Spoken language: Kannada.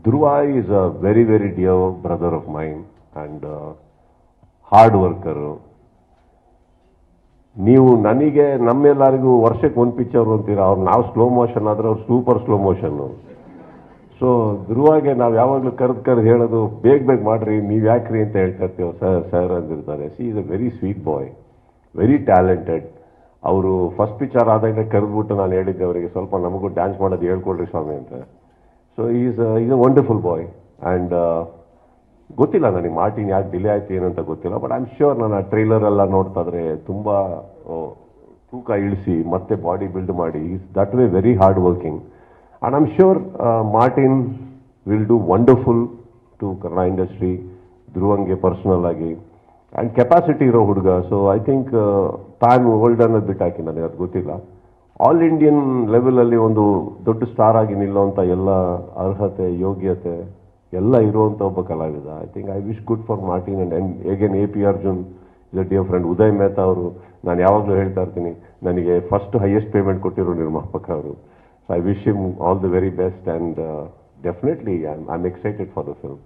Dhruva is a very, very dear brother of mine and hard worker. ನೀವು ನನಗೆ ನಮ್ಮೆಲ್ಲರಿಗೂ ವರ್ಷಕ್ಕೆ ಒಂದು ಪಿಕ್ಚರ್ ಅಂತೀರ, ಅವ್ರು ನಾವು ಸ್ಲೋ ಮೋಷನ್ ಆದರೆ ಅವ್ರು ಸೂಪರ್ ಸ್ಲೋ ಮೋಷನ್ನು. ಸೊ ಧ್ರುವಾಗೆ ನಾವು ಯಾವಾಗಲೂ ಕರೆದು ಹೇಳೋದು ಬೇಗ ಮಾಡ್ರಿ, ನೀವು ಯಾಕ್ರಿ ಅಂತ ಹೇಳ್ತಾ ಇರ್ತೀವಿ. ಸರ್ ಅಂದಿರ್ತಾರೆ. She is a very sweet boy, very talented. ಅವರು ಫಸ್ಟ್ ಪಿಕ್ಚರ್ ಆದಾಗ ಕರೆದ್ಬಿಟ್ಟು ನಾನು ಹೇಳಿದ್ದೆ ಅವರಿಗೆ, ಸ್ವಲ್ಪ ನಮಗೂ ಡ್ಯಾನ್ಸ್ ಮಾಡೋದು ಹೇಳ್ಕೊಡ್ರಿ ಸ್ವಾಮಿ ಅಂತ. So is a wonderful boy. And ಗೊತ್ತಿಲ್ಲ ನನಗೆ ಮಾರ್ಟಿನ್ ಯಾಕೆ ಡಿಲೇ ಆಯ್ತು ಏನಂತ ಗೊತ್ತಿಲ್ಲ. ಬಟ್ ಐ ಆಮ್ ಶ್ಯೂರ್ ನಾನು ಆ ಟ್ರೈಲರೆಲ್ಲ ನೋಡ್ತಾ ಇದ್ರೆ ತುಂಬ ತೂಕ ಇಳಿಸಿ ಮತ್ತೆ ಬಾಡಿ ಬಿಲ್ಡ್ ಮಾಡಿ, is that way very hard working. And I am sure Martin will do wonderful to Kannada industry, ಧ್ರುವಂಗೆ ಪರ್ಸನಲ್ ಆಗಿ. ಆ್ಯಂಡ್ ಕೆಪಾಸಿಟಿ ಇರೋ ಹುಡುಗ. ಸೊ ಐ ಥಿಂಕ್ ತಾನು ಓಲ್ಡ್ ಅನ್ನೋದು ಬಿಟ್ಟು ಹಾಕಿ ನನಗೆ ಅದು ಗೊತ್ತಿಲ್ಲ. ಆಲ್ ಇಂಡಿಯನ್ ಲೆವೆಲಲ್ಲಿ ಒಂದು ದೊಡ್ಡ ಸ್ಟಾರ್ ಆಗಿ ನಿಲ್ಲುವಂಥ ಎಲ್ಲ ಅರ್ಹತೆ, ಯೋಗ್ಯತೆ ಎಲ್ಲ ಇರುವಂಥ ಒಬ್ಬ ಕಲಾವಿದ. I think I wish good for Martin. And again AP Arjun is a dear friend. Uday Mehta ಅವರು, ನಾನು ಯಾವಾಗಲೂ ಹೇಳ್ತಾ ಇರ್ತೀನಿ, ನನಗೆ ಫಸ್ಟ್ ಹೈಯೆಸ್ಟ್ ಪೇಮೆಂಟ್ ಕೊಟ್ಟಿರೋ ನಿರ್ಮಾಪಕ ಅವರು. So I wish him all the very best. And definitely I am excited for the film.